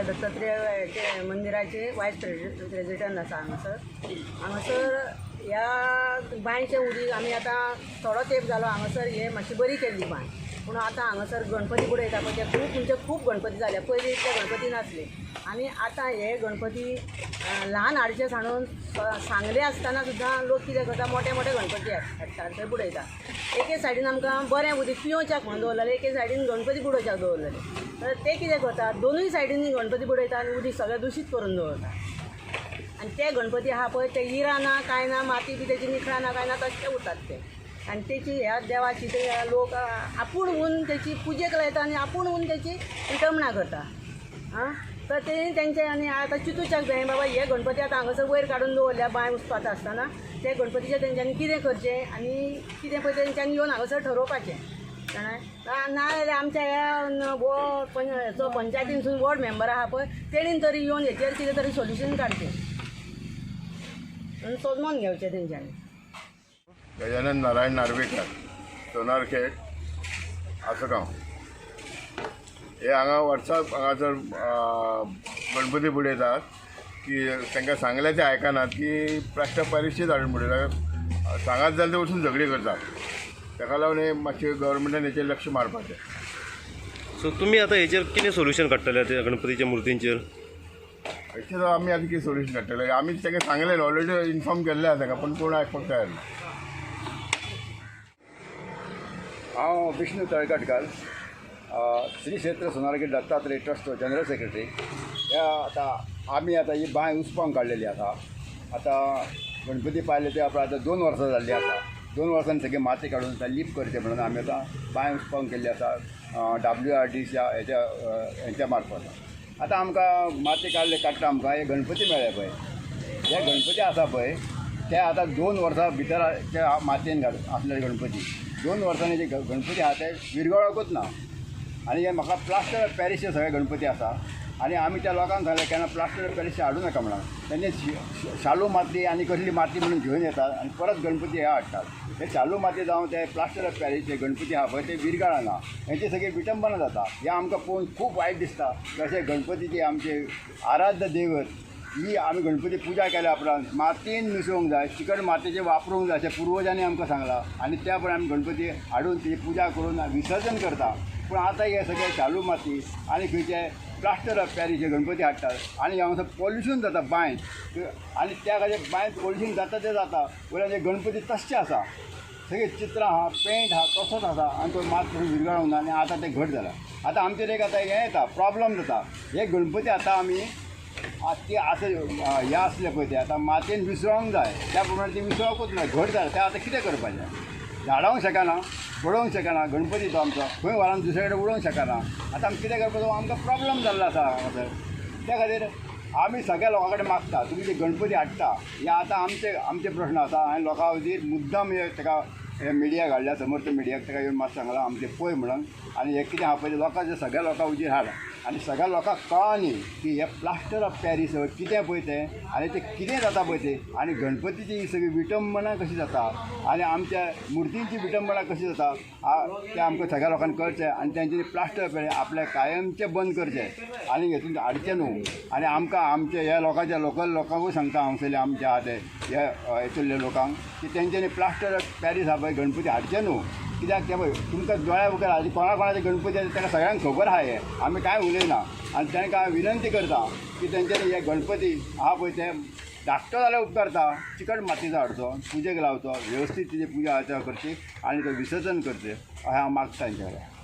दत्तात्रेय मंदिराचे वायस प्रेसिडेंट आसा हांगासर ह्या बांयचे उदीक आमी आतां थोडो तेंप जालो हांगासर हे मातशी बरी केल्ली बांय पूण आतां हांगासर गणपती बुडयता पळय ते खूब गणपती जाले पयलीं इतले गणपती नासले आनी आतां हे गणपती ल्हान हाडचे सांडून सांगले आसतना सुद्दां लोक कितें करता मोठे मोठे गणपती हाडटा थंय बुडयता एके सायडीन आमकां बरें उदीक पिवच्याक म्हणून दवरलेलें एके सायडीन गणपती बुडोवच्याक दवरलेले तर ते कितें करतात दोनूय सायडींनी गणपती बुडयता आनी उदीक सगळें दूशीत करून दवरता आनी ते गणपती आहा पळय ते इरा ना कांय ना माती बी तेची निखळा ना कांय ना तशें उरतात ते आनी तेची ह्या देवाची ते लोक आपूण होवन तेची पुजेक लायता आनी आपूण होवन तेची विटंबना करता आं तर ते तेंचे आनी आतां चिंतूच्याक जाय बाबा हे गणपती आतां हांगासर वयर काडून दवरल्या बांय उसपाता आसतना ते गणपतीचें तेंच्यांनी कितें करचें आनी कितें पळय तेंच्यांनी येवन हांगासर ठरोवपाचें कळ्ळें ना जाल्यार आमच्या ह्या हेचो पंचायतीनसून वॉर्ड मेंबर आहा पळय तेणीन तरी येवन हेचेर कितें तरी सोल्युशन काडचें आनी सोजमोन घेवचें तेंच्यांनी. गजानन नारायण नार्वेकर सोनारखेड आसगांव हे हांगा वर्साक हांगासर गणपती बुडयतात की तांकां सांगलें ते आयकनात की प्लास्टर पॅरिसचेच हाडून बुडयतात सांगात जाल्यार ते वचून झगडी करतात ताका लागून हे मातशें गव्हर्मेंटान हेचेर लक्ष मारपाचें. सो तुमी आतां हेचेर कितें सोल्युशन काडटले त्या गणपतीच्या मुर्तींचेर? हेचेर आमी आतां कितें सोल्युशन काडटले आमी तांकां सांगलें ऑलरेडी इन्फॉर्म केल्लें आसा ताका पूण कोण आयकपाक तयार ना. हांव विष्णू तळकाटकार श्री क्षेत्र Sonarkhed Dattatreya trust general secretary. आमी आतां ही बांय उसपावंक काडलेली आसा. आतां गणपती पायले ते आतां 2 वर्सां जाल्लीं आसा. 2 वर्सांनी सगळी माती काडून आतां लीप करचें म्हणून आमी आतां बांय उसपावंक केल्ली आसा WRDच्या हेच्या मार्फत. आतां आमकां माती काडटा आमकां हे गणपती मेळ्ळे पळय हे गणपती आसा पळय ते आतां 2 वर्सां भितर ते मातयेन आसले गणपती 2 वर्सांनी जे गणपती आहा ते विरगळकूच ना आनी हे म्हाका प्लास्टर ऑफ पॅरिसचे सगळे गणपती आसा आनी आमी त्या लोकांक सांगलें केन्ना प्लास्टर ऑफ पॅरिसचे हाडूं नाका म्हणून तेंचे शालू माती आनी कसली माती म्हणून घेवन येतात आनी परत गणपती हे हाडटात. हे शालू माती जावं ते प्लास्टर ऑफ पॅरिसचे गणपती आहा पळय ते विरगळना हेंची सगळी विटंबना जाता. हे आमकां पळोवन खूब वायट दिसता कशें गणपतीचे आमचे आराध्य दैवत ही आमी गणपती पुजा केल्या उपरांत मातयेन मिसळूंक जाय चिकट मातयेचें वापरूंक जाय अशें पुर्वजांनी आमकां सांगलां आनी त्या प्रमाणे आमी गणपती हाडून ती पुजा करून विसर्जन करता. पूण आतां हे सगळे शालू माती आनी खंयचे प्लास्टर ऑफ पॅरिसचे गणपती हाडटात आनी हांगासर पॉल्युशन जाता बांयत आनी त्या खातीर बांयत पॉल्युशन जाता ते जाता वयल्यान हे गणपती तशें आसा सगळे चित्रां आहा पेंट आहा तसोच आसा आनी तो मात करून विरगळोंक ना आनी आतां तें घट जाला. आतां आमचेर एक आतां हें येता प्रॉब्लम जाता हे गणपती आतां आमी ती आतां हे आसले पळय ते आतां मातयेन विसळोंक जाय त्या प्रमाणे ती विसळोंकूच ना घट जालें तें आतां कितें करपाचें झाडावंक शकना पडोवंक शकना गणपती तो आमचो खंय व्हरान दुसरे कडेन उडोवंक शकना. आतां आमी कितें करपाचो आमकां प्रॉब्लम जाल्लो आसा हांगासर त्या खातीर आमी सगळ्या लोकां कडेन मागता तुमी जे गणपती हाडटा हे आतां आमचे प्रश्न आसा हांवें लोकां खातीर मुद्दम हे ताका हे मिडिया घाल्ल्या समर्थ मिडियाक ताका येवन मात सांगलां आमचें पळय म्हणून आनी हे कितें आहा पळय लोकांचे सगळ्या लोकां उजेर हाड आनी सगळ्या लोकांक कळ्ळा न्ही की हे प्लास्टर ऑफ पॅरिस कितें पळय तें आनी तें कितें जाता पळय तें आनी गणपतीची ही सगळी विटंबना कशी जाता आनी आमच्या मुर्तींची विटंबना कशी जाता तें आमकां सगळ्या लोकांक कळचें आनी तेंच्यांनी प्लास्टर ऑफ पॅरिस आपल्या कायमचें बंद करचें आनी हेतून हाडचें न्हू. आनी आमकां आमचे ह्या लोकांच्या लोकल लोकांकूय सांगता हांगसरले आमचे आहा ते हे हेतुरले लोकांक की तेंच्यांनी प्लास्टर ऑफ पॅरिस आहा पळय गणपती हाडचें न्हू. कित्याक ते पळय तुमकां दोळ्या मुखार आहा कोणाचे गणपती आसा ताका सगळ्यांक खबर आहा हे आमी कांय उलयना आनी तांकां विनंती करता की तेंच्यांनी हे गणपती आहा पळय ते धाकटो जाल्यार उपकारता चिकट मातयेचो हाडचो पुजेक लावचो वेवस्थीत तेजी पुजा अर्चा करची आनी तो विसर्जन करचें अशें हांव मागता तेंच्या कडेन.